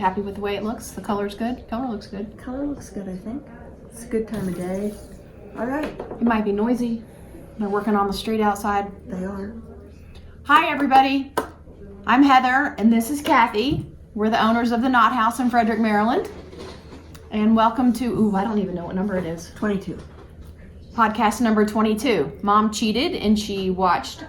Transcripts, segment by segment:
happy with the way it looks? The color's good? Color looks good. Color looks good, I think. It's a good time of day. All right. It might be noisy. They're working on the street outside. They are. Hi, everybody. I'm Heather, and this is Kathy. We're the owners of the Knot House in Frederick, Maryland. And welcome to, I don't even know what number it is. 22. Podcast number 22. Mom cheated, and she watched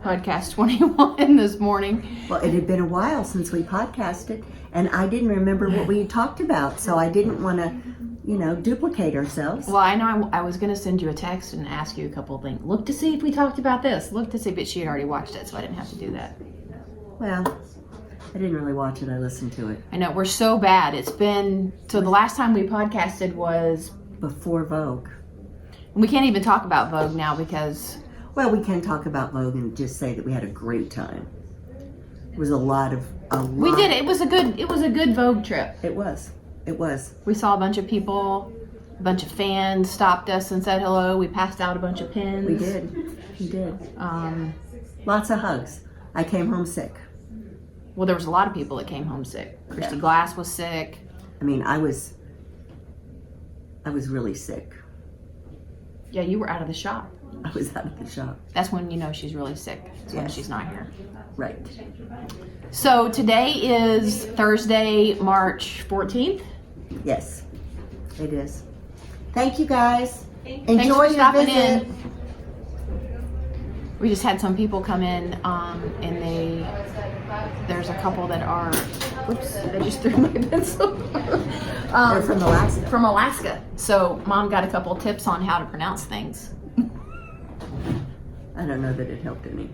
podcast 21 this morning. Well, it had been a while since we podcasted, and I didn't remember what we had talked about, so I didn't want to, duplicate ourselves. Well, I know I was going to send you a text and ask you a couple of things. Look to see if we talked about this. Look to see, but she had already watched it, so I didn't have to do that. Well, I didn't really watch it. I listened to it. I know, we're so bad. It's been, so the last time we podcasted was... Before Vogue. We can't even talk about Vogue now because... Well, we can talk about Vogue and just say that we had a great time. It was a lot. We did it. It was a good Vogue trip. It was. We saw a bunch of people, a bunch of fans stopped us and said hello. We passed out a bunch of pins. We did. Lots of hugs. I came home sick. Well, there was a lot of people that came home sick. Christy Glass was sick. I mean, I was really sick. Yeah, you were out of the shop. I was out of the shop. That's when you know she's really sick. That's when she's not here. Right. So today is Thursday, March 14th. Yes, it is. Thank you, guys. Thanks Enjoy for your stopping visit. in. We just had some people come in, and there's a couple that are, oops, I just threw my pencil. They're from Alaska. From Alaska. So Mom got a couple tips on how to pronounce things. I don't know that it helped any.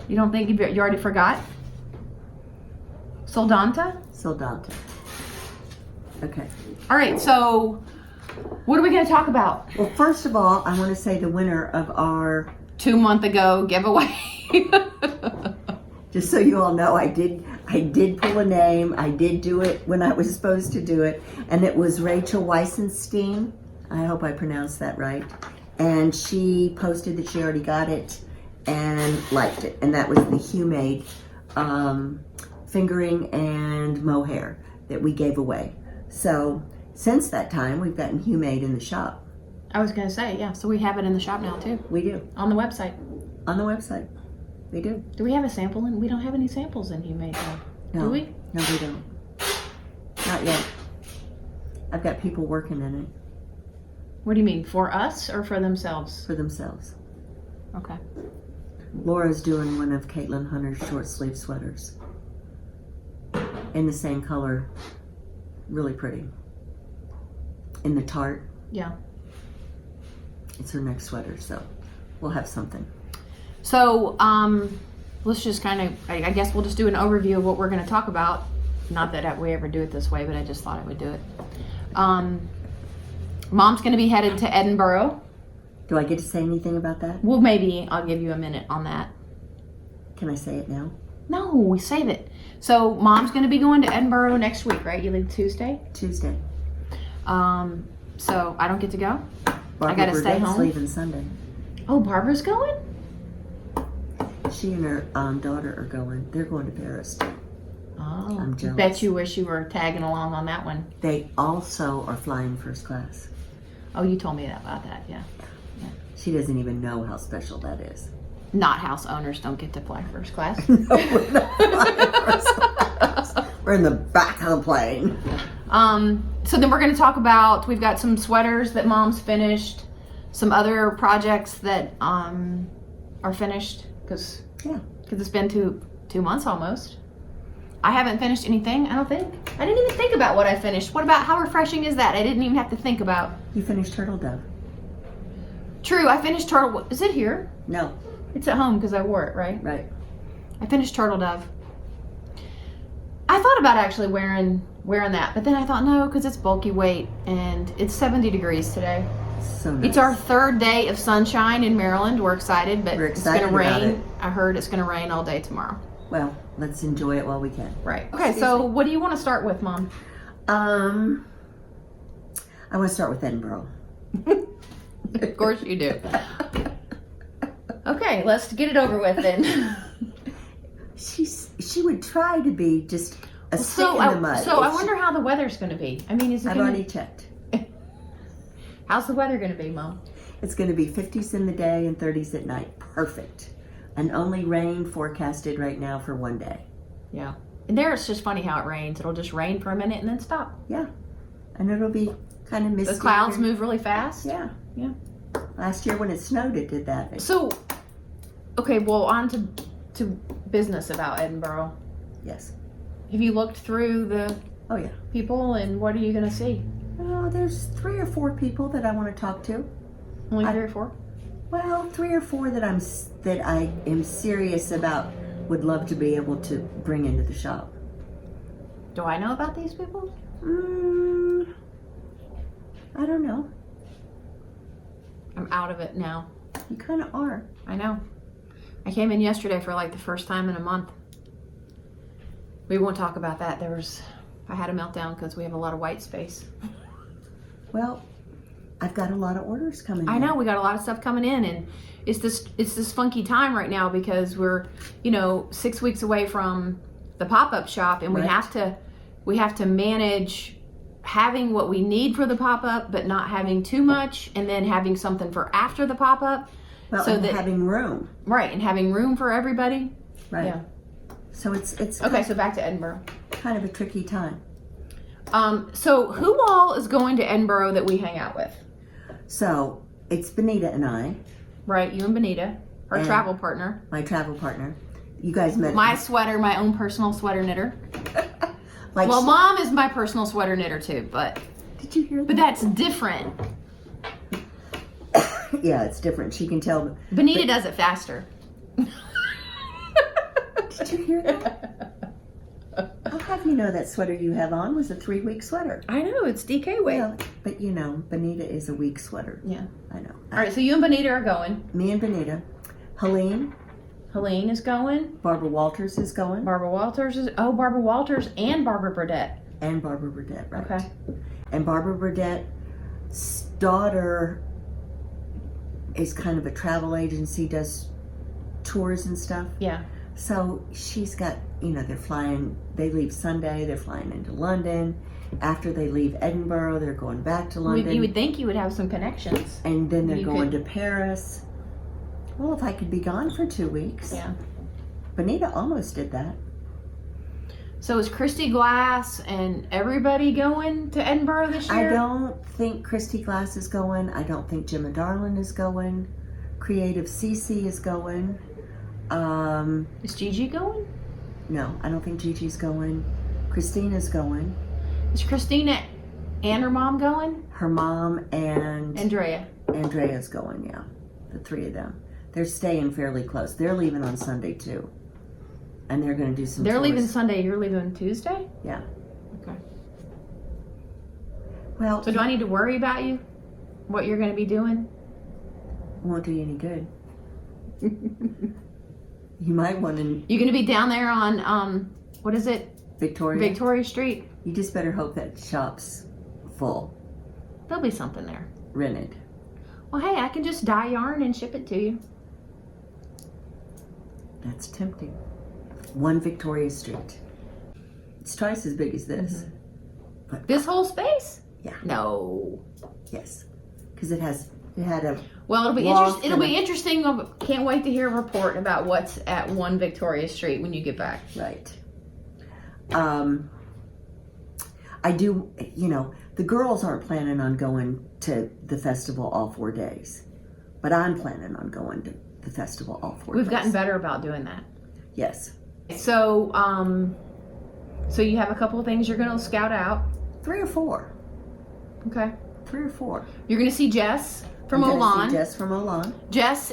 You don't think you already forgot? Soldotna? Soldotna. Okay. All right, so what are we going to talk about? Well, first of all, I want to say the winner of our 2 month ago giveaway. Just so you all know, I did pull a name. I did do it when I was supposed to do it, and it was Rachel Weisenstein. I hope I pronounced that right. And she posted that she already got it and liked it, and that was the Hue Made fingering and mohair that we gave away. So since that time, we've gotten Hue Made in the shop. I was going to say, yeah, so we have it in the shop now too. We do. On the website. On the website. We do. Do we have a sample in? We don't have any samples in Hue Made though. No. Do we? No, we don't. Not yet. I've got people working in it. What do you mean, for us or for themselves? For themselves. Okay. Laura's doing one of Caitlin Hunter's short sleeve sweaters. In the same color. Really pretty. In the tart. Yeah. It's her next sweater, so we'll have something. So, let's just kind of, I guess we'll just do an overview of what we're going to talk about. Not that we ever do it this way, but I just thought I would do it. Mom's going to be headed to Edinboro. Do I get to say anything about that? Well, maybe I'll give you a minute on that. Can I say it now? No, we save it. So, Mom's going to be going to Edinboro next week, right? You leave Tuesday? Tuesday. So I don't get to go? Barbara I got to stay home? leaving Sunday. Oh, Barbara's going? She and her daughter are going. They're going to Paris. Oh, I'm jealous. Bet you wish you were tagging along on that one. They also are flying first class. Oh, you told me about that, yeah. She doesn't even know how special that is. Not house owners don't get to fly first class. No, we're not flying first class. We're in the back of the plane. So then we're going to talk about, we've got some sweaters that Mom's finished, some other projects that are finished, because it's been two months almost. I haven't finished anything, I don't think. I didn't even think about what I finished. What about, how refreshing is that? I didn't even have to think about. You finished Turtle Dove. True, I finished Turtle, is it here? No. It's at home because I wore it, right? Right. I finished Turtle Dove. I thought about actually wearing that, but then I thought no, because it's bulky weight and it's 70 degrees today. So nice. It's our third day of sunshine in Maryland. We're excited, but We're excited it's going to about rain. it. I heard it's going to rain all day tomorrow. Well, let's enjoy it while we can. Right. Okay, so what do you want to start with, Mom? I want to start with Edinboro. Of course you do. Okay, let's get it over with then. She would try to be just a stick in the mud. So I wonder how the weather's going to be. I mean, is it I've gonna... already checked. How's the weather going to be, Mom? It's going to be 50s in the day and 30s at night. Perfect. And only rain forecasted right now for one day. Yeah. And there it's just funny how it rains. It'll just rain for a minute and then stop. Yeah. And it'll be kind of misty. The clouds move really fast. Yeah. Yeah. Last year when it snowed, it did that. So, okay, well, on to business about Edinboro. Yes. Have you looked through the people, and what are you going to see? Oh, there's 3 or 4 people that I want to talk to. Only 3 or 4? Well, 3 or 4 that I am serious about, would love to be able to bring into the shop. Do I know about these people? I don't know. I'm out of it now. You kind of are. I know. I came in yesterday for like the first time in a month. We won't talk about that. I had a meltdown because we have a lot of white space. Well, I've got a lot of orders coming in. I know, we got a lot of stuff coming in, and it's this funky time right now because we're, 6 weeks away from the pop-up shop, and Right. we have to manage having what we need for the pop-up, but not having too much, and then having something for after the pop-up. Well, so and that, having room. Right, and having room for everybody. Right. Yeah. So it's Okay, so back to Edinboro. kind of a tricky time. So who all is going to Edinboro that we hang out with? So it's Benita and I, Right, you and Benita, our And- travel partner. my travel partner. You guys met. My sweater, my own personal sweater knitter. Like Well, Mom is my personal sweater knitter too, but did you hear that? that's different. Yeah, it's different. She can tell. Benita does it faster. Did you hear that? I'll have you know that sweater you have on was a 3-week sweater. I know, it's DK weight. Well, but Benita is a week sweater. Yeah. I know. All right, so you and Benita are going. Me and Benita. Helene, Helene is going. Barbara Walters is going. Barbara Walters and Barbara Burdette. And Barbara Burdette, right. Okay. And Barbara Burdette's daughter is kind of a travel agency, does tours and stuff. Yeah. So she's got, they leave Sunday, they're flying into London. After they leave Edinboro, they're going back to London. You would think you would have some connections. And then they're You going could- to Paris. Well, if I could be gone for 2 weeks. Yeah. Benita almost did that. So is Christy Glass and everybody going to Edinboro this year? I don't think Christy Glass is going. I don't think Gemma Darlin is going. Creative CC is going. Is Gigi going? No, I don't think Gigi's going. Christina's going. Is Christina and her mom going? Her mom and Andrea. Andrea's going, yeah. The 3 of them. They're staying fairly close. They're leaving on Sunday too. And they're going to do some They're tours. leaving Sunday. You're leaving Tuesday? Yeah. Okay. Well, So do I need to worry about you? What you're going to be doing? won't do you any good. You might want to... You're going to be down there on, what is it? Victoria? Victoria Street. You just better hope that shop's full. There'll be something there. Rented. Well, hey, I can just dye yarn and ship it to you. That's tempting. 1 Victoria Street. It's twice as big as this. This whole space? Yeah. No. Yes. Because it had a... Well, it'll be Loft It'll be and interesting. Can't wait to hear a report about what's at 1 Victoria Street when you get back. Right. I do, the girls aren't planning on going to the festival all 4 days. But I'm planning on going to the festival all 4 days. We've gotten better about doing that. Yes. So, so you have a couple of things you're going to scout out. 3 or 4. Okay. 3 or 4. You're going to see Jess from I'm gonna Olan. see Jess from Olan. Jess,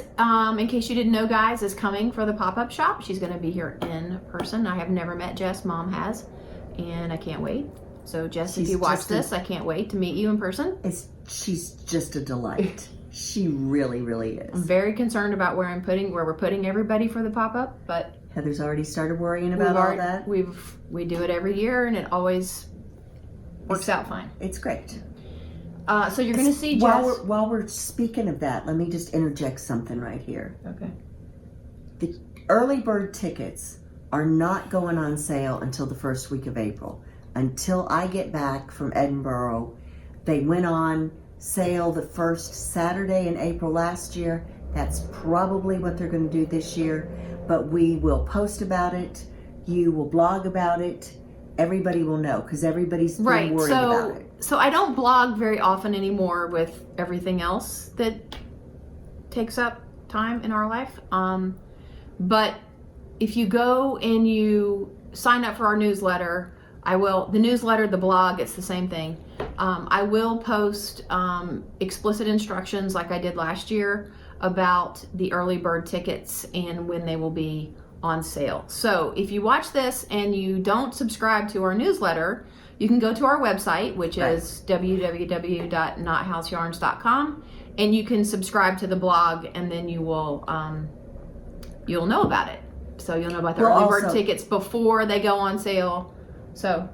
in case you didn't know, guys, is coming for the pop-up shop. She's going to be here in person. I have never met Jess. Mom has. And I can't wait. So, Jess, if She's you watch just this, I can't wait to meet you in person. She's just a delight. She really, really I'm is. very concerned about where we're putting everybody for the pop-up, but Heather's already started worrying about all that. we do it every year, and it always works out fine. It's great. So you're going to see Jess. While we're speaking of that, let me just interject something right here. Okay. The early bird tickets are not going on sale until the first week of April. Until I get back from Edinboro, they went on sale the first Saturday in April last year. That's probably what they're going to do this year, but we will post about it. You will blog about it. Everybody will know because everybody's been worried about it. So I don't blog very often anymore with everything else that takes up time in our life. But if you go and you sign up for our newsletter, the newsletter, the blog, it's the same thing. I will post explicit instructions like I did last year about the early bird tickets and when they will be on sale. So if you watch this and you don't subscribe to our newsletter, you can go to our website, which is www.knothousyarns.com, and you can subscribe to the blog, and then you will you'll know about it. So you'll know about the early bird tickets before they go on sale. So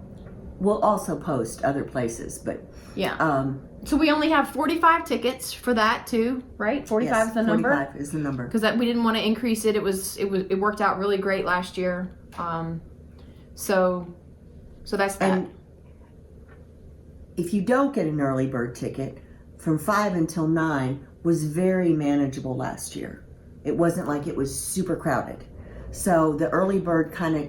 we'll also post other places, but yeah. So we only have 45 tickets for that too, right? 45 is the number. 45 is the number. Because we didn't want to increase it. It worked out really great last year. So that's that. And if you don't get an early bird ticket, from 5 until 9 was very manageable last year. It wasn't like it was super crowded. So the early bird kind of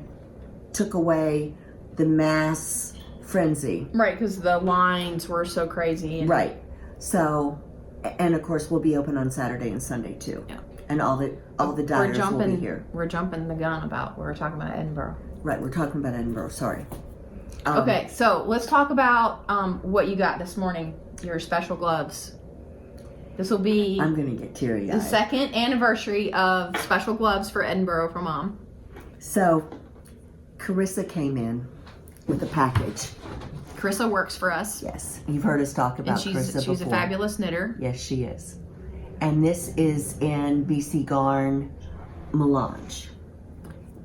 took away the mass frenzy. Right, because the lines were so crazy. Right. So, and of course we'll be open on Saturday and Sunday too. Yeah. And all the diners will be here. We're jumping the gun we're talking about Edinboro. Right, we're talking about Edinboro, sorry. Okay, so let's talk about what you got this morning, your special gloves. This will be I'm going to get teary-eyed. The second anniversary of special gloves for Edinboro for Mom. So, Carissa came in with a package. Carissa works for us. Yes, you've heard us talk about Carissa before. She's a fabulous knitter. Yes, she is. And this is in BC Garn Melange.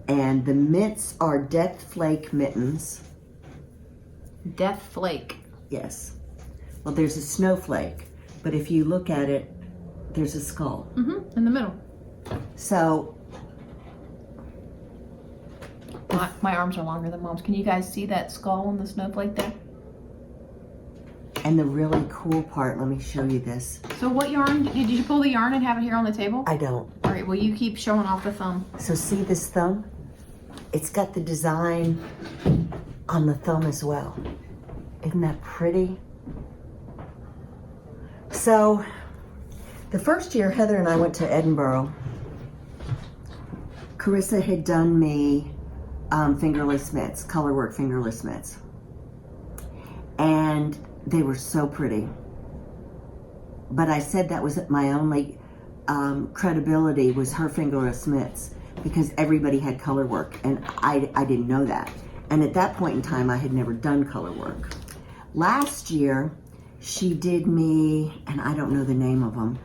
And the mitts are Deathflake Mittens. Deathflake. Yes. Well, there's a snowflake, but if you look at it, there's a skull. Mm-hmm, in the middle. So... My arms are longer than Mom's. Can you guys see that skull on the snowflake there? And the really cool part, let me show you this. So what yarn, did you pull the yarn and have it here on the table? I don't. All right, well you keep showing off the thumb. So see this thumb? It's got the design on the thumb as well. Isn't that pretty? So the first year Heather and I went to Edinboro, Carissa had done me fingerless mitts, colorwork fingerless mitts. And they were so pretty. But I said that was my only credibility was her fingerless mitts because everybody had color work and I didn't know that. And at that point in time, I had never done color work. Last year, she did me, and I don't know the name of them,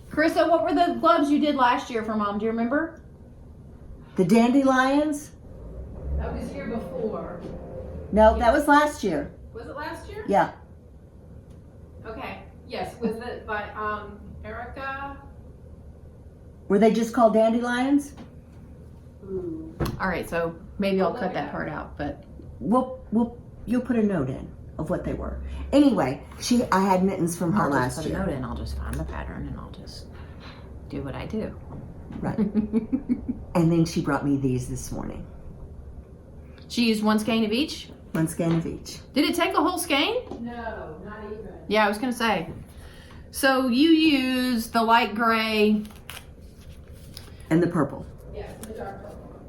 Carissa, what were the gloves you did last year for Mom? Do you remember? The dandelions? That was here before. No, that was last year. Was it last year? Yeah. Okay. Yes. Was it by Erica? Were they just called dandelions? Ooh. All right. So maybe I'll cut that part out, but You'll put a note in of what they were. Anyway, I had mittens from her last year. I'll put a note in. I'll just find the pattern and I'll just do what I do. Right. And then she brought me these this morning. She used one skein of each? One skein of each. Did it take a whole skein? No, not even. Yeah, I was gonna say. So you use the light gray. And the purple. Yes, the dark purple.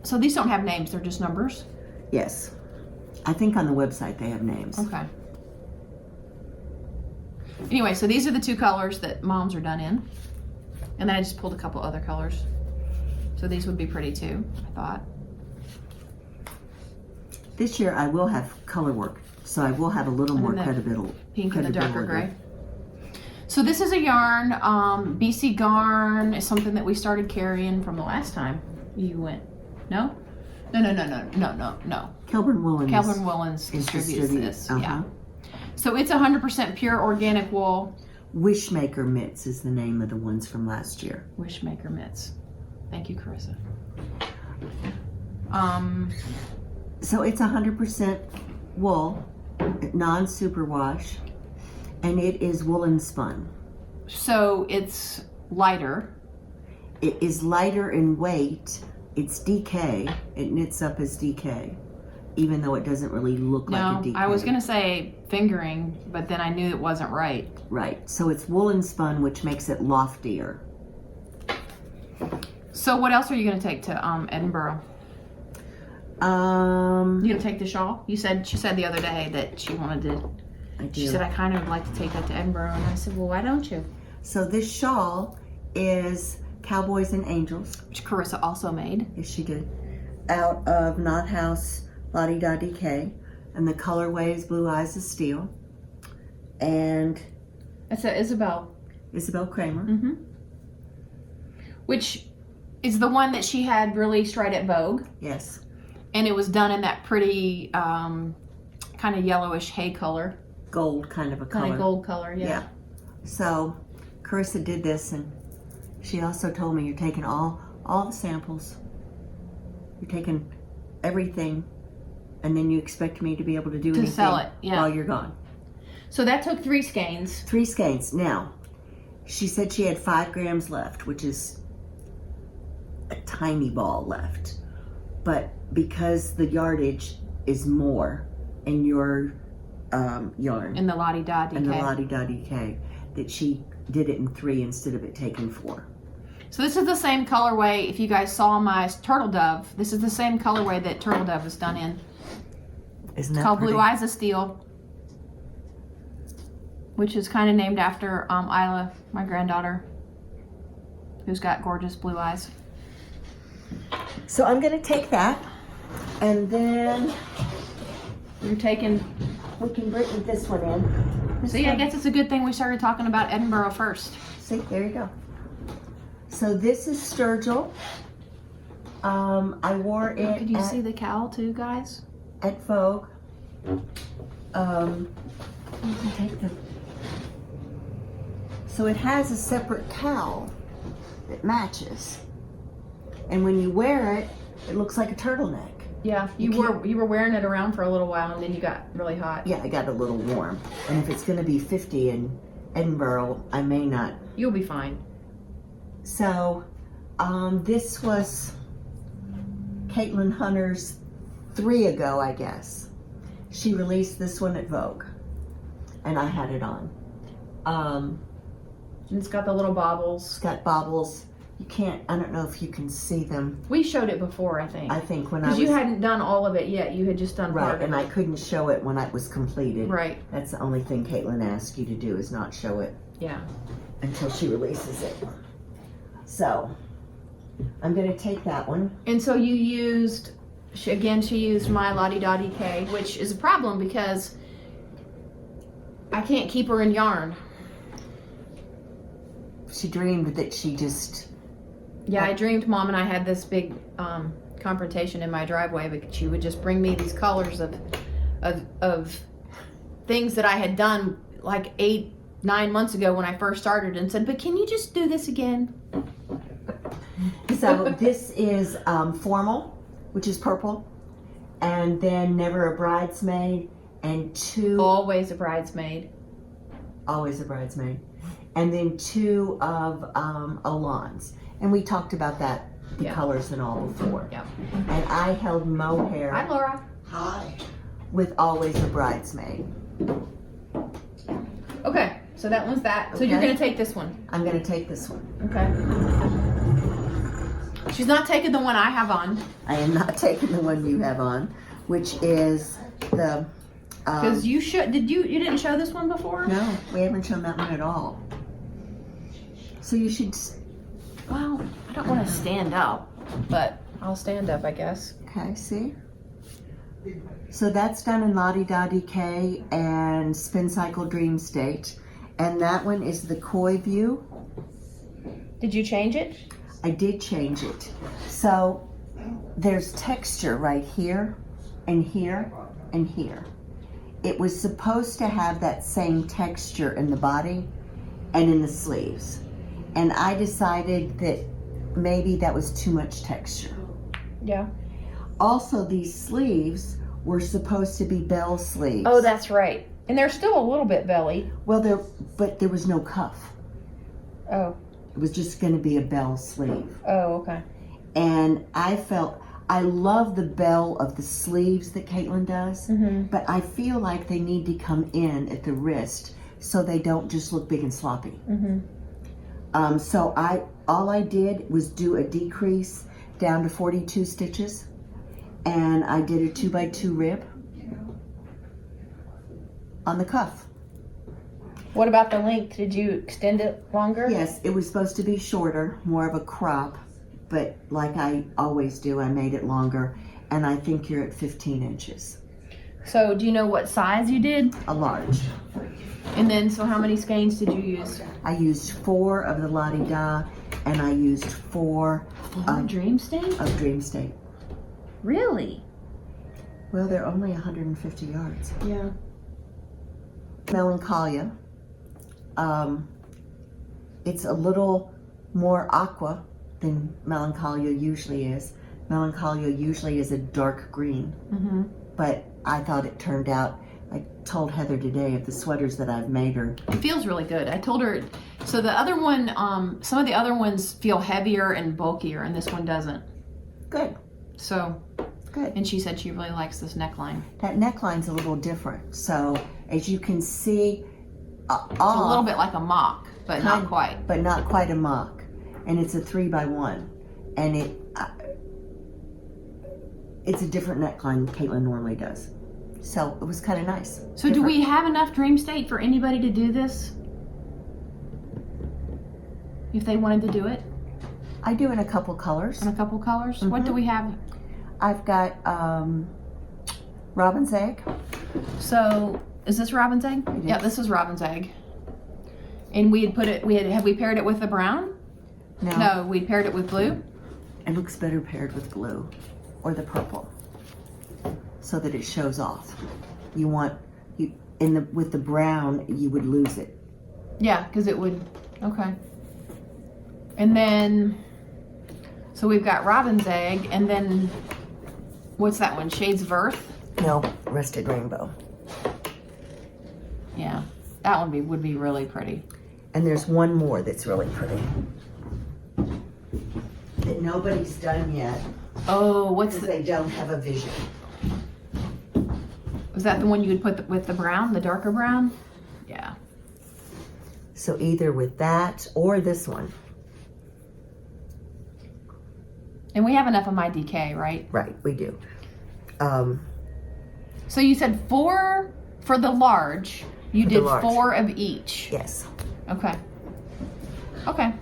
So these don't have names, they're just numbers? Yes. I think on the website they have names. Okay. Anyway, so these are the two colors that Mom's are done in. And then I just pulled a couple other colors. So these would be pretty too, I thought. This year I will have color work, so I will have a little more credibility. Pink and the darker gray. So this is a yarn, BC Garn is something that we started carrying from the last time you went. No? No. Kelburn Woolens distributes this, yeah. So it's 100% pure organic wool. Wishmaker Mitts is the name of the ones from last year. Wishmaker Mitts. Thank you, Carissa. So it's 100% wool, non-superwash, and it is woolen spun. So it's lighter. It is lighter in weight. It's DK. It knits up as DK, even though it doesn't really look like a DK. I was gonna say fingering, but then I knew it wasn't right. Right. So it's woolen spun, which makes it loftier. So what else are you gonna take to Edinboro? You gonna take the shawl? She said the other day that she wanted to. She said, I kind of would like to take that to Edinboro, and I said, well, why don't you? So this shawl is Cowboys and Angels. Which Carissa also made. Yes, she did. Out of Knot House Lottie Da DK, and the colorway is Blue Eyes of Steel. And It's a Isabel. Kramer. Mm-hmm. Which is the one that she had released right at Vogue. Yes. And it was done in that pretty kind of yellowish hay color. Gold kind of a color. Kind of gold color, yeah. So Carissa did this, and she also told me you're taking all the samples. You're taking everything, and then you expect me to be able to do anything sell it, yeah. while you're gone. So that took 3 skeins. 3 skeins. Now, she said she had 5 grams left, which is a tiny ball left. But because the yardage is more in your yarn, In the Lottie Da DK. and the Lottie Da DK, that she did it in 3 instead of it taking 4. So this is the same colorway. If you guys saw my Turtle Dove, this is the same colorway that Turtle Dove was done in. Isn't that It's called pretty? Blue Eyes of Steel, which is kind of named after Isla, my granddaughter, who's got gorgeous blue eyes. So I'm going to take that, and then You're taking. we can bring this one in. See, I guess it's a good thing we started talking about Edinboro first. See, there you go. So this is Sturgill. I wore it Could you see the cowl too, guys? at Vogue. You can take the. So it has a separate cowl that matches, and when you wear it, it looks like a turtleneck. Yeah, you were wearing it around for a little while, and then you got really hot. Yeah, I got a little warm, and if it's going to be 50 in Edinboro, I may not. You'll be fine. So, this was Caitlin Hunter's 3 ago, I guess. She released this one at Vogue, and I had it on. And it's got the little baubles. It's got baubles. You can't, I don't know if you can see them. We showed it before, I think. I think when I was... Because you hadn't done all of it yet. You had just done part Right, of and it. I couldn't show it when it was completed. Right. That's the only thing Caitlin asked you to do, is not show it Yeah. until she releases it. So, I'm going to take that one. And so you used, she used my Lottie Da DK, which is a problem because I can't keep her in yarn. She dreamed that she just... Yeah, I dreamed Mom and I had this big confrontation in my driveway because she would just bring me these colors of things that I had done like 8-9 months ago when I first started, and said, but can you just do this again? So this is Formal, which is purple, and then Never a Bridesmaid, and 2... Always a bridesmaid. Always a Bridesmaid. And then 2 of Olans. And we talked about that, the Yeah. colors and all before. Yep. And I held mohair Hi, Laura. high with Always a Bridesmaid. Okay, so that one's that. So you're Okay. going to take this one. I'm going to take this one. Okay. She's not taking the one I have on. I am not taking the one you have on, which is the... Because you didn't show this one before? No, we haven't shown that one at all. So you should... Well, I don't want to stand up, but I'll stand up, I guess. Okay, see? So that's done in Lottie Da DK and Spin Cycle Dream State. And that one is the Koivua. Did you change it? I did change it. So there's texture right here and here and here. It was supposed to have that same texture in the body and in the sleeves. And I decided that maybe that was too much texture. Yeah. Also, these sleeves were supposed to be bell sleeves. Oh, that's right. And they're still a little bit belly. Well, but there was no cuff. Oh. It was just going to be a bell sleeve. Oh, okay. And I love the bell of the sleeves that Caitlin does, but I feel like they need to come in at the wrist so they don't just look big and sloppy. So all I did was do a decrease down to 42 stitches, and I did a 2x2 rib on the cuff. What about the length? Did you extend it longer? Yes, it was supposed to be shorter, more of a crop, but like I always do, I made it longer, and I think you're at 15 inches. So do you know what size you did? A large. And then, so how many skeins did you use? I used 4 of the La Di Da, and I used 4 Dream Stain? of Dream State. Really? Well, they're only 150 yards. Yeah. Melancholia. It's a little more aqua than Melancholia usually is. Melancholia usually is a dark green, but I thought it turned out, I told Heather today of the sweaters that I've made her. It feels really good. I told her, so the other one, some of the other ones feel heavier and bulkier, and this one doesn't. Good. So, good. And she said she really likes this neckline. That neckline's a little different. So, as you can see, It's a little bit like a mock, but not quite. But not quite a mock. And it's a 3x1. And it's a different neckline Caitlin normally does. So it was kind of nice. So do we have enough Dream State for anybody to do this? If they wanted to do it? I do in a couple colors. In a couple colors? What do we have? I've got Robin's Egg. So is this Robin's Egg? Yeah, this is Robin's Egg. And we had put it, have we paired it with the brown? No, we paired it with blue. It looks better paired with blue or the purple, so that it shows off. You want with the brown, you would lose it. Yeah, because it would. Okay. And then, so we've got Robin's Egg, and then what's that one? Shades of Earth. No, Rusted Rainbow. Yeah, that one would be really pretty. And there's one more that's really pretty that nobody's done yet. Oh, what's Because they don't have a vision. Was that the one you would put with the brown, the darker brown? Yeah. So either with that or this one. And we have enough of my DK, right? Right, we do. So you said 4 for the large. You did 4 of each. Yes. Okay. Okay.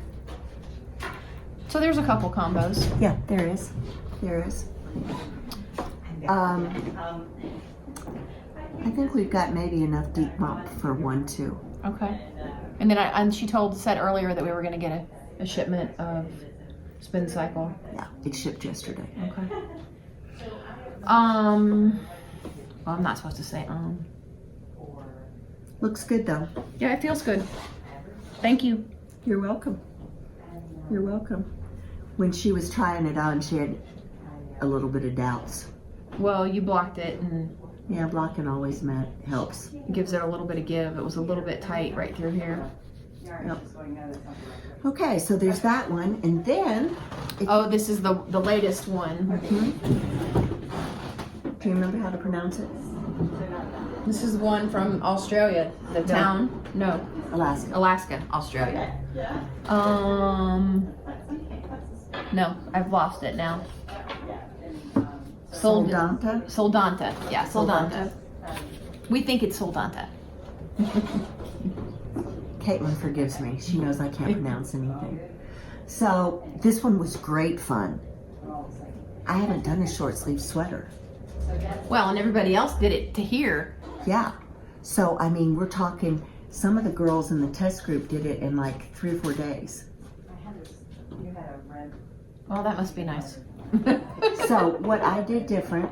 So there's a couple combos. Yeah, there is. There is. I think we've got maybe enough deep bump for 1, 2. Okay. And then and she said earlier that we were going to get a shipment of Spin Cycle. Yeah, it shipped yesterday. Okay. Well, I'm not supposed to say Looks good though. Yeah, it feels good. Thank you. You're welcome. You're welcome. When she was trying it on, she had a little bit of doubts. Well, you blocked it, and yeah, blocking always helps. Gives it a little bit of give. It was a little bit tight right through here. Yep. Okay, so there's that one, and then. Oh, this is the latest one. Do you remember how to pronounce it? This is one from Australia. The town? No. Alaska, Australia. No, I've lost it now. Soldotna? Soldotna. Yeah, Soldotna. We think it's Soldotna. Caitlin forgives me. She knows I can't pronounce anything. So this one was great fun. I haven't done a short sleeve sweater. Well, and everybody else did it to here. Yeah. So, I mean, we're talking, some of the girls in the test group did it in like 3 or 4 days. Well, that must be nice. So, what I did different,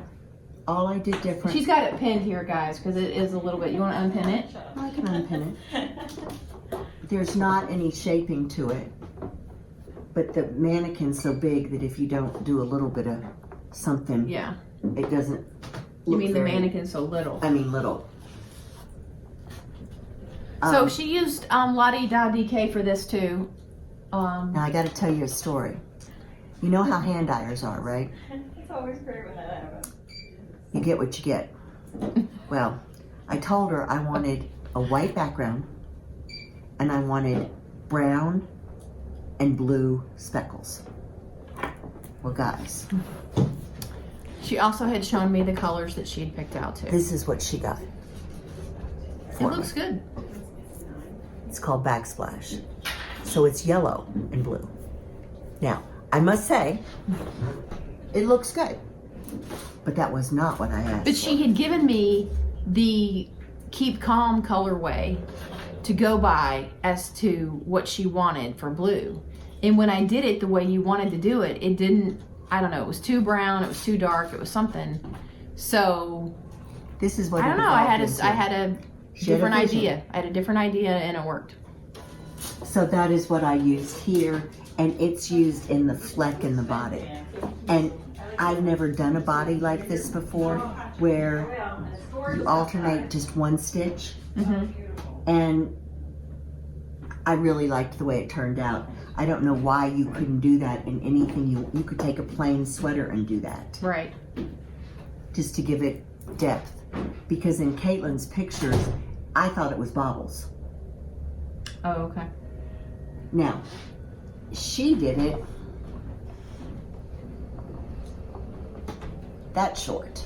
She's got it pinned here, guys, because it is a little bit. You want to unpin it? I can unpin it. There's not any shaping to it. but the mannequin's so big that if you don't do a little bit of something, Yeah. it doesn't You look mean the very- mannequin's so little? I mean little. So she used Lottie Da DK for this too. Now I got to tell you a story. You know how hand dyers are, right? It's always great when that happens. You get what you get. Well, I told her I wanted a white background and I wanted brown and blue speckles. Well, guys, She also had shown me the colors that she had picked out too. this is what she got. It looks good. It's called Backsplash. So it's yellow and blue. Now, I must say, it looks good. But that was not what I asked But for. she had given me the Keep Calm colorway to go by as to what she wanted for blue. And when I did it the way you wanted to do it, it didn't, I don't know, it was too brown, it was too dark, it was something. So, This is what I it don't know, I had evolved a into. She had a different vision. idea. I had a different idea and it worked. So that is what I used here, and it's used in the fleck in the body. And I've never done a body like this before, where you alternate just one stitch. And I really liked the way it turned out. I don't know why you couldn't do that in anything. You could take a plain sweater and do that, Right. just to give it depth. Because in Caitlin's pictures, I thought it was baubles. Oh, okay. Now, she did it that short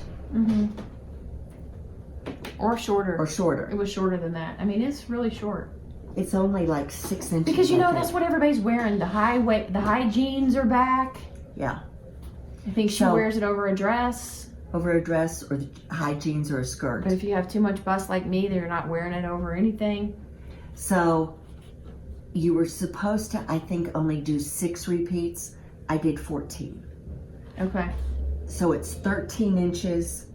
Or shorter. or shorter. It was shorter than that. I mean, it's really short. It's only like 6 inches. Because you know I think. that's what everybody's wearing. The high jeans are back. Yeah, I think she So- wears it over a dress. over a dress or the high jeans or a skirt. But if you have too much bust like me, they're not wearing it over anything. So you were supposed to, I think, only do 6 repeats. I did 14. Okay. So it's 13 inches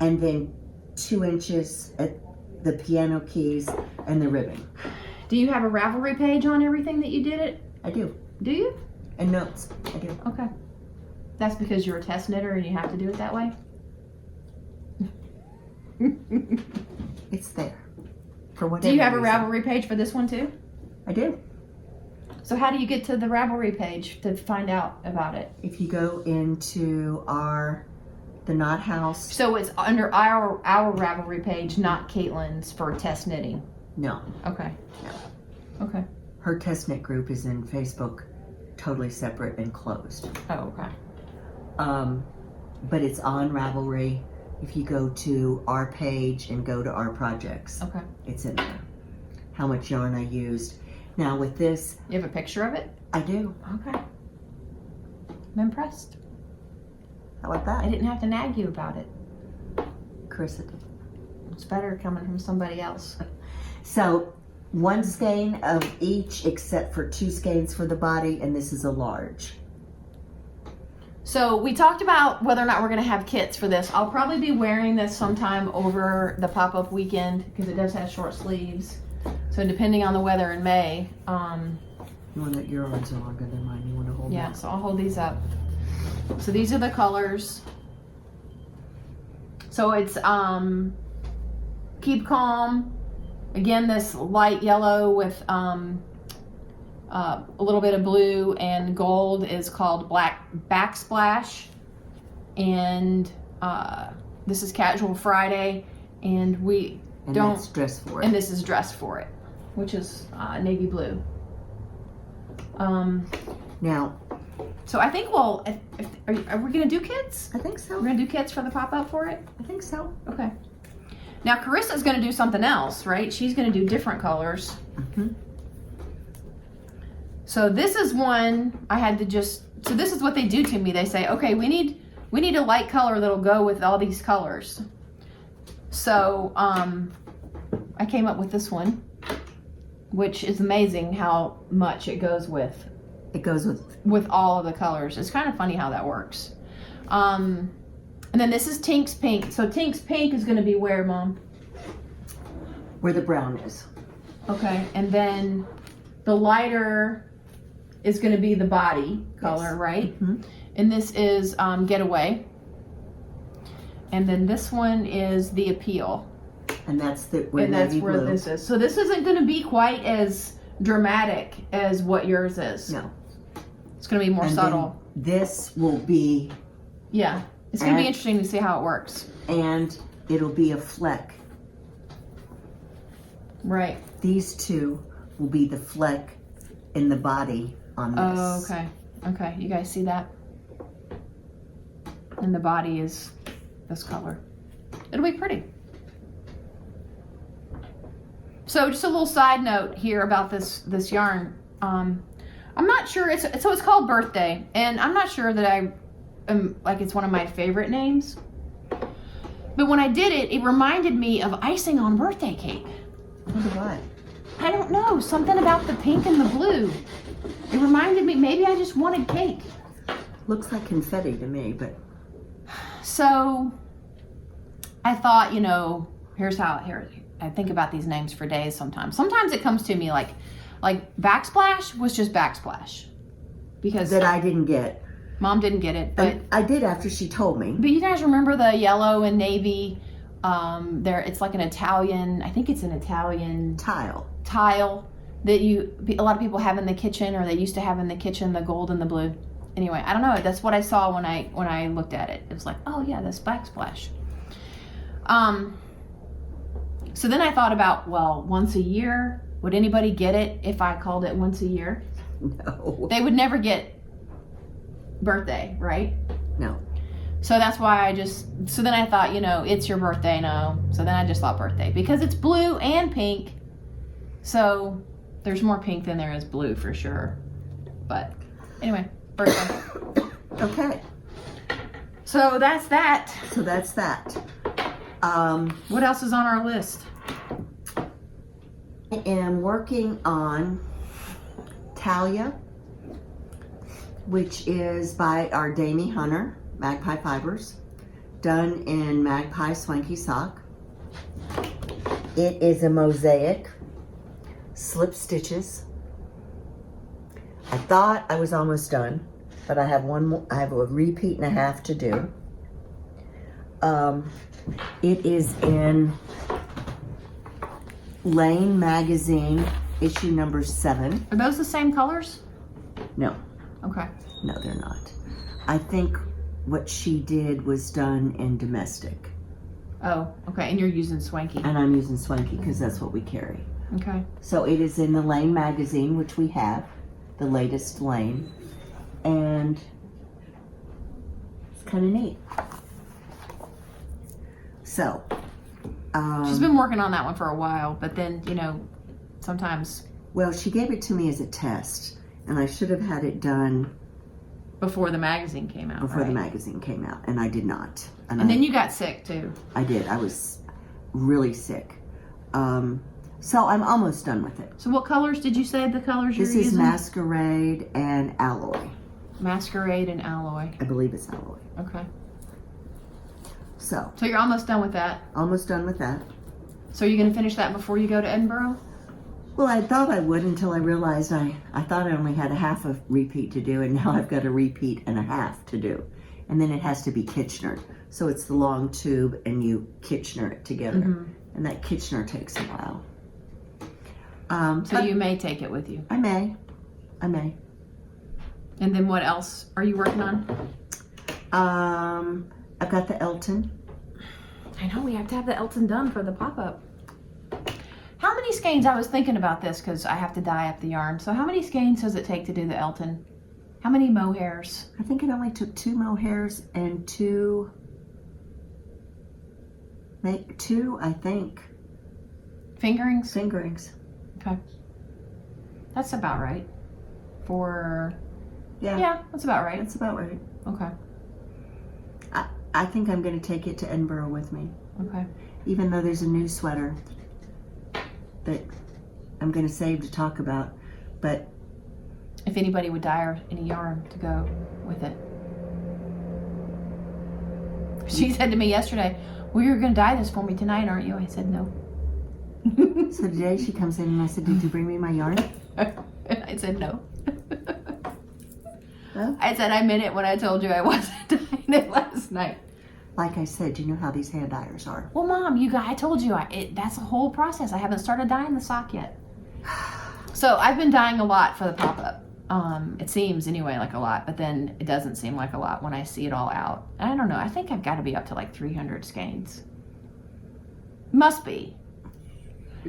and then 2 inches at the piano keys and the ribbon. Do you have a Ravelry page on everything that you did it? I do. Do you? And notes. I do. Okay. That's because you're a test knitter and you have to do it that way? It's there. For whatever Do you have a reason. Ravelry page for this one too? I do. So how do you get to the Ravelry page to find out about it? If you go into the Knot House, So it's under our Ravelry page, not Caitlin's for test knitting. no. Okay. Okay. Her test knit group is in Facebook, totally separate and closed. Oh, okay. But it's on Ravelry. If you go to our page and go to our projects, Okay. it's in there. How much yarn I used. Now with this, You have a picture of it? I do. Okay. I'm impressed. How about I that? didn't have to nag you about it. Carissa did. It's better coming from somebody else. So 1 skein of each except for 2 skeins for the body, and this is a large. So we talked about whether or not we're going to have kits for this. I'll probably be wearing this sometime over the pop-up weekend because it does have short sleeves. So depending on the weather in May, You want that your arms are longer than mine. You want to hold yeah, that? so I'll hold these up. So these are the colors. So it's Keep Calm. Again, this light yellow with a little bit of blue and gold is called Black Backsplash. And this is Casual Friday. And we And don't, that's dress for it. and this is Dress for It, which is navy blue. Now, So I think we'll, are we gonna do kits? I think We're so. gonna do kits for the pop-up for it? I think so. Okay. Now Carissa's gonna do something else, right? She's gonna do different colors. Mhm. So this is one I had to just, so this is what they do to me. They say, okay, we need a light color that'll go with all these colors. So I came up with this one, which is amazing how much it goes with It goes with all of the colors. It's kind of funny how that works. And then this is Tink's Pink. So Tink's Pink is going to be where, Mom? where the brown is. Okay. And then the lighter is going to be the body color, right? Mhm. And this is Getaway. And then this one is the Appeal. And that's where And that's navy where blue. this is. So this isn't going to be quite as dramatic as what yours is. No. It's going to be more And subtle. then this will be, Yeah. It's going to be And- interesting to see how it works. and it'll be a fleck. Right. These two will be the fleck in the body on this. Oh, okay. Okay. You guys see that? And the body is this color. It'll be pretty. So just a little side note here about this yarn. I'm not sure it's called Birthday, and I'm not sure that I am like it's one of my favorite names. But when I did it, it reminded me of icing on birthday cake. Wonder why. I don't know, something about the pink and the blue. It reminded me, maybe I just wanted cake. Looks like confetti to me, but So I thought, here I think about these names for days sometimes. Sometimes it comes to me like Backsplash was just Backsplash. Because that I didn't get. Mom didn't get it. But And I did after she told me. but you guys remember the yellow and navy? It's like an Italian, I think it's an Italian Tile. tile that a lot of people have in the kitchen, or they used to have in the kitchen, the gold and the blue. Anyway, I don't know. That's what I saw when I looked at it. It was like, oh yeah, that's Backsplash. So then I thought about, well, once a year, would anybody get it if I called it once a year? No. They would never get birthday, right? No. So that's why so then I thought, it's your birthday, no. So then I just thought birthday because it's blue and pink. So there's more pink than there is blue for sure. But anyway, birthday. Okay. So that's that. So that's that. What else is on our list? I am working on Talia, which is by our Damie Hunter, Magpie Fibers, done in Magpie Swanky Sock. It is a mosaic, slip stitches. I thought I was almost done, but I have one more. I have a repeat and a half to do. It is in Lane Magazine, issue number 7. Are those the same colors? No, Okay. no, they're not. I think what she did was done in domestic, Oh, okay. And you're using Swanky. and I'm using Swanky because that's what we carry. Okay. So it is in the Lane Magazine, which we have, the latest Lane, and it's kind of neat. So, She's been working on that one for a while, but then, sometimes well, she gave it to me as a test, and I should have had it done before the magazine came out. before the right? magazine came out, and I did not. And then you got sick too. I did. I was really sick. So I'm almost done with it. So what colors did you say the colors you're This is using? Masquerade and Alloy. Masquerade and Alloy. I believe it's Alloy. Okay. So, So you're almost done with that. almost done with that. So are you going to finish that before you go to Edinboro? Well, I thought I would until I realized I thought I only had a half a repeat to do, and now I've got a repeat and a half to do. And then it has to be Kitchener. So it's the long tube, and you Kitchener it together. Mhm. And that Kitchener takes a while. So But you may take it with you. I may. And then what else are you working on? I've got the Elton. I know we have to have the Elton done for the pop-up. How many skeins? I was thinking about this because I have to dye up the yarn. So how many skeins does it take to do the Elton? How many mohairs? I think it only took 2 mohairs and 2, I think, Fingerings? fingerings. Okay. That's about right. Yeah, Yeah, that's about right. that's about right. Okay. I think I'm going to take it to Edinboro with me, Okay. even though there's a new sweater that I'm going to save to talk about. But If anybody would dye her any yarn to go with it. She said to me yesterday, well, you're going to dye this for me tonight, aren't you? I said, no. so today she comes in and I said, did you bring me my yarn? I said, no. Huh? I said I meant it when I told you I wasn't dyeing it last night. Like I said, you know how these hand dyers are. Well, Mom, I told you, that's a whole process. I haven't started dyeing the sock yet. So I've been dyeing a lot for the pop-up. It seems anyway like a lot, but then it doesn't seem like a lot when I see it all out. I don't know. I think I've got to be up to like 300 skeins. Must be.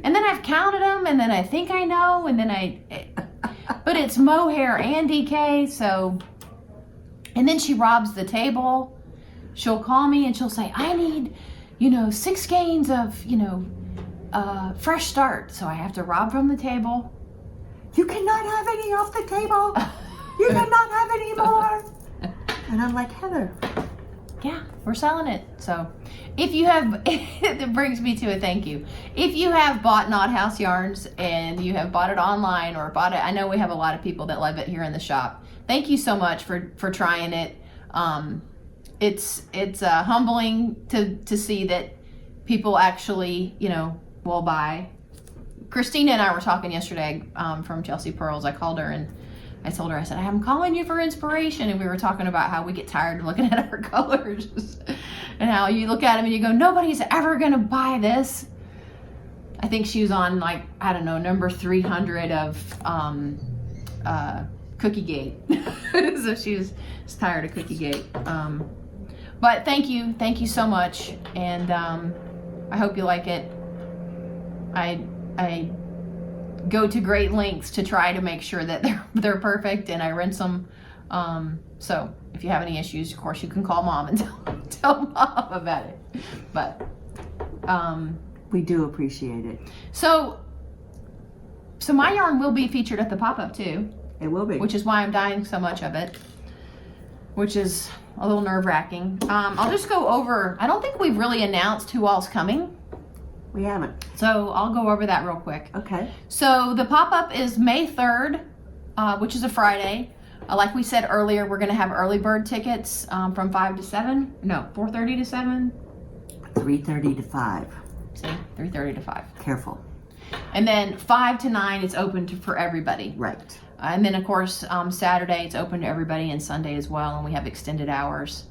And then I've counted them, and then I think I know, and then but it's mohair and DK, so. And then she robs the table. She'll call me and she'll say, I need, 6 skeins of, fresh start. So I have to rob from the table. You cannot have any off the table. You cannot have any more. And I'm like, Heather. Yeah, we're selling it. So if you have, it brings me to a thank you. If you have bought Knot House yarns and you have bought it online or bought it, I know we have a lot of people that love it here in the shop. Thank you so much for trying it. It's humbling to see that people actually, will buy. Christina and I were talking yesterday from Chelsea Pearls. I called her and I told her, I said, I'm calling you for inspiration. And we were talking about how we get tired of looking at our colors and how you look at them and you go, nobody's ever going to buy this. I think she was on number 300 of Cookie Gate. So she was tired of Cookie Gate. But thank you so much. And I hope you like it. I go to great lengths to try to make sure that they're perfect, and I rinse them. So if you have any issues, of course you can call Mom and tell Mom about it. But we do appreciate it. So my yarn will be featured at the pop-up too. It will be. Which is why I'm dyeing so much of it, which is a little nerve-wracking. I'll just go over, I don't think we've really announced who all's coming. We haven't. So I'll go over that real quick. Okay. So the pop-up is May 3rd, which is a Friday. Like we said earlier, we're going to have early bird tickets from 5 to 7. No, 4:30 to 7. 3:30 to 5. See, 3:30 to 5. Careful. And then 5 to 9 is open for everybody. Right. And then, of course, Saturday it's open to everybody, and Sunday as well, and we have extended hours.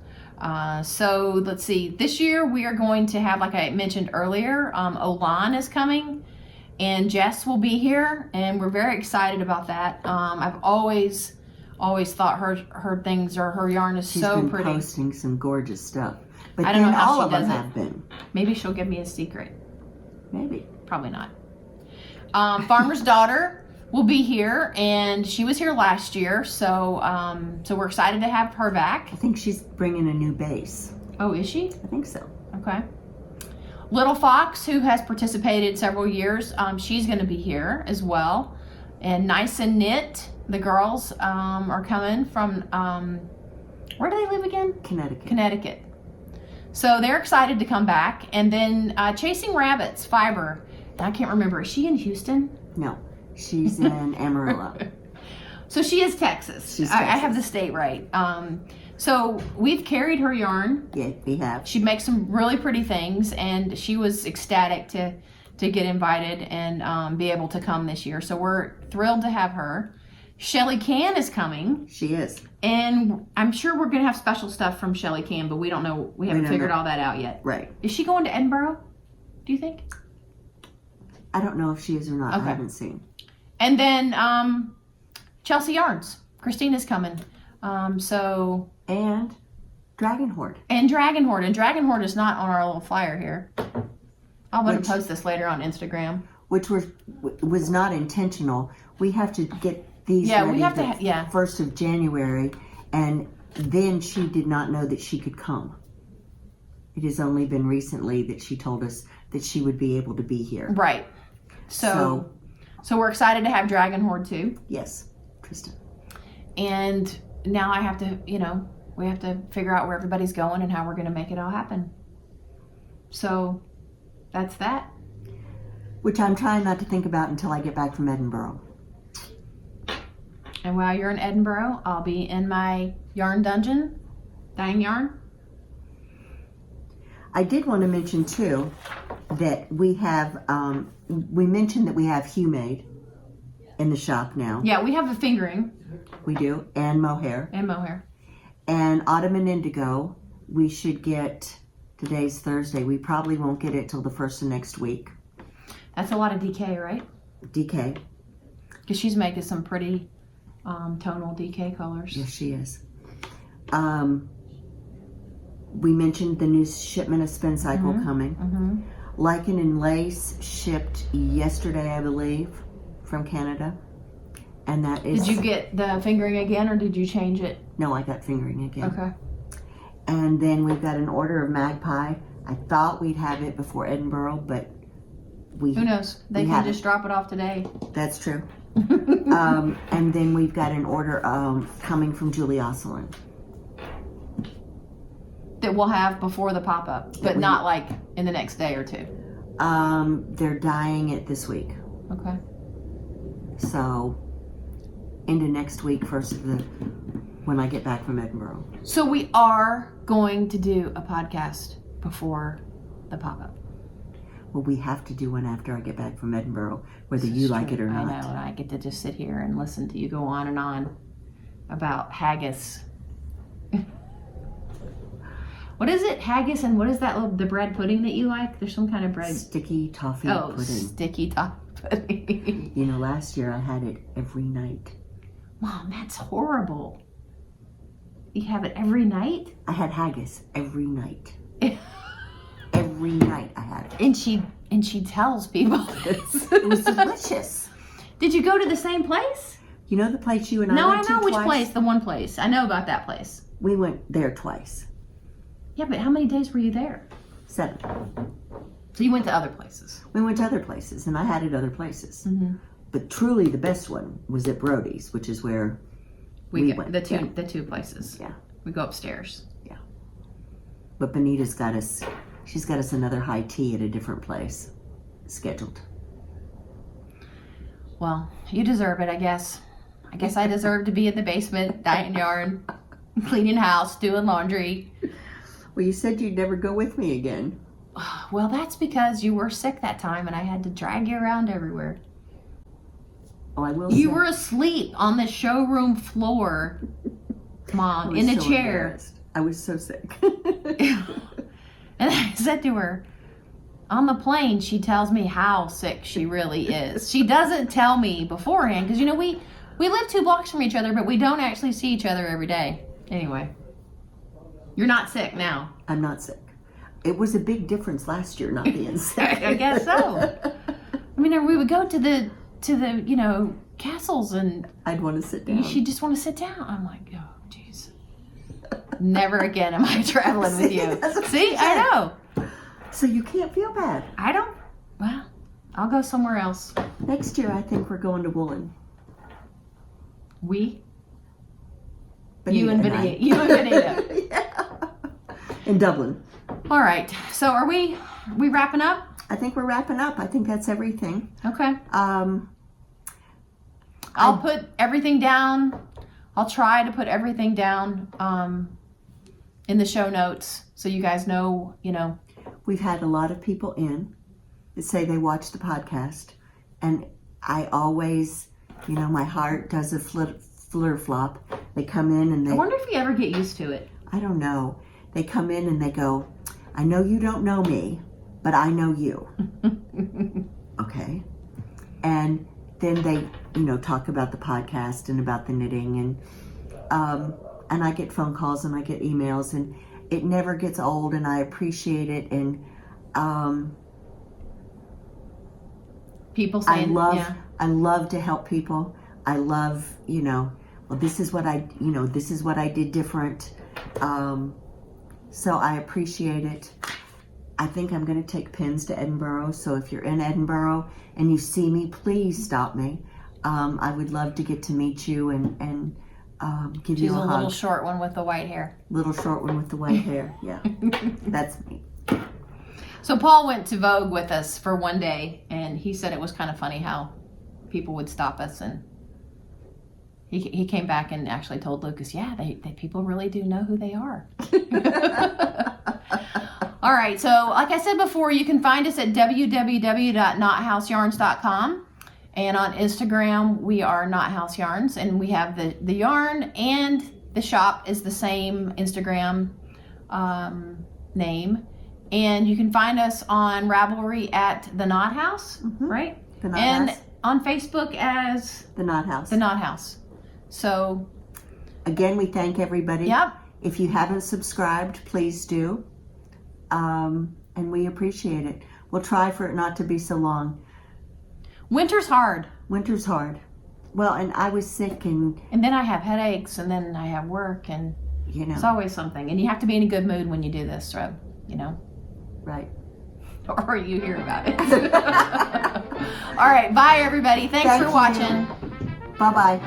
So let's see. This year we are going to have, like I mentioned earlier, Olan is coming, and Jess will be here, and we're very excited about that. I've always thought her things or her yarn is She's so been pretty. posting some gorgeous stuff. But I don't know how all she of them does it. have been. Maybe she'll give me a secret. Maybe. Probably not. Farmer's Daughter will be here, and she was here last year, so we're excited to have her back. I think she's bringing a new base. Oh, is she? I think so. Okay. Little Fox, who has participated several years, she's going to be here as well. And Nice and Knit, the girls are coming from, where do they live again? Connecticut. So they're excited to come back. And then Chasing Rabbits, Fiber. I can't remember. Is she in Houston? No. She's in Amarillo. So she is Texas. I have the state right. So we've carried her yarn. Yeah, we have. She makes some really pretty things, and she was ecstatic to get invited and be able to come this year. So we're thrilled to have her. Shelly Can is coming. She is. And I'm sure we're going to have special stuff from Shelly Can, but we don't know. We haven't figured all that out yet. Right. Is she going to Edinboro, do you think? I don't know if she is or not. Okay. I haven't seen. And then Chelsea Yarns. Christina's coming. And Dragon Horde. And Dragon Horde. And Dragon Horde is not on our little flyer here. I'm going to post this later on Instagram. Which was not intentional. We have to get these Yeah, ready we have the to. Yeah. 1st of January. And then she did not know that she could come. It has only been recently that she told us that she would be able to be here. Right. So we're excited to have Dragon Horde too. Yes, Tristan. And now I have to, we have to figure out where everybody's going and how we're going to make it all happen. So that's that. Which I'm trying not to think about until I get back from Edinboro. And while you're in Edinboro, I'll be in my yarn dungeon, dyeing yarn. I did want to mention too that we have, we mentioned that we have Hue Made in the shop now. Yeah, we have a fingering. We do, and mohair. And mohair. And autumn and indigo, we should get, today's Thursday, we probably won't get it till the first of next week. That's a lot of DK, right? DK. Because she's making some pretty tonal DK colors. Yes, she is. We mentioned the new shipment of Spin Cycle coming. Mm-hmm. Lichen and Lace shipped yesterday, I believe, from Canada. And that is... Did you get the fingering again, or did you change it? No, I got fingering again. Okay. And then we've got an order of Magpie. I thought we'd have it before Edinboro, but we... Who knows? They can just drop it off today. That's true. And then we've got an order coming from Julie Osselin. That we'll have before the pop-up, but not like in the next day or two. They're dyeing it this week. Okay. So, into next week, when I get back from Edinboro. So we are going to do a podcast before the pop-up. Well, we have to do one after I get back from Edinboro, whether you like it or not. I know, and I get to just sit here and listen to you go on and on about haggis. What is it? Haggis, and what is that, the bread pudding that you like? There's some kind of bread. Sticky toffee pudding. pudding. Sticky toffee pudding. You know, last year I had it every night. Mom, that's horrible. You have it every night? I had haggis every night. Every night I had it. And she tells people this. It was delicious. Did you go to the same place? You know the place you and I No, went to? I know which twice? place. The one place. I know about that place. We went there twice. Yeah, but how many days were you there? 7. So you went to other places. We went to other places, and I had it other places. Mm-hmm. But truly, the best one was at Brody's, which is where we went. The two places. Yeah. We go upstairs. Yeah. But Benita's got us. She's got us another high tea at a different place scheduled. Well, you deserve it, I guess. I guess I deserve to be in the basement, dyeing yarn, cleaning house, doing laundry. Well, you said you'd never go with me again. Well, that's because you were sick that time and I had to drag you around everywhere. Oh, I will. You were asleep on the showroom floor, Mom, in a chair. I was so sick. And I said to her, on the plane, she tells me how sick she really is. She doesn't tell me beforehand because, you know, we live 2 blocks from each other, but we don't actually see each other every day. Anyway, you're not sick now. I'm not sick. It was a big difference last year not being sick. I guess so. I mean, we would go to the you know, castles and I'd want to sit down. She'd just want to sit down. I'm like, oh, jeez. Never again am I traveling with you. See, I know. So you can't feel bad. I don't. Well, I'll go somewhere else. Next year, I think we're going to Woolen. We? Benita You and Benita. You and Benita. Yeah. In Dublin. All right. So are we wrapping up? I think we're wrapping up. I think that's everything. Okay. I'll put everything down. I'll try to put everything down in the show notes so you guys know, you know. We've had a lot of people in that say they watch the podcast, and I always, you know, my heart does a flitter flop. They come in and they... I wonder if you ever get used to it. I don't know. They come in and they go, I know you don't know me, but I know you. Okay. And then they, you know, talk about the podcast and about the knitting, and I get phone calls and I get emails, and it never gets old, and I appreciate it. And people saying, I love to help people. I love, you know, well, this is what I did different. So I appreciate it. I think I'm going to take pins to Edinboro. So if you're in Edinboro and you see me, please stop me. I would love to get to meet you and give you a hug. She's a little short one with the white hair. Little short one with the white hair. Yeah, that's me. So Paul went to Vogue with us for one day, and he said it was kind of funny how people would stop us, and he came back and actually told Lucas, yeah, they people really do know who they are. All right, so like I said before, you can find us at www.knothouseYarns.com. And on Instagram, we are Not House Yarns, and we have the yarn and the shop is the same Instagram name. And you can find us on Ravelry at The Knot House, right? The Knot and House. on Facebook as The Knot House. The Knot House. So again, we thank everybody. Yep. If you haven't subscribed, please do. And we appreciate it. We'll try for it not to be so long. Winter's hard. Winter's hard. Well, and I was sick and then I have headaches, and then I have work, and you know. it's always something. And you have to be in a good mood when you do this, so, you know. Right. Or you hear about it. All right. Bye, everybody. Thanks Thank for you. watching. Bye-bye.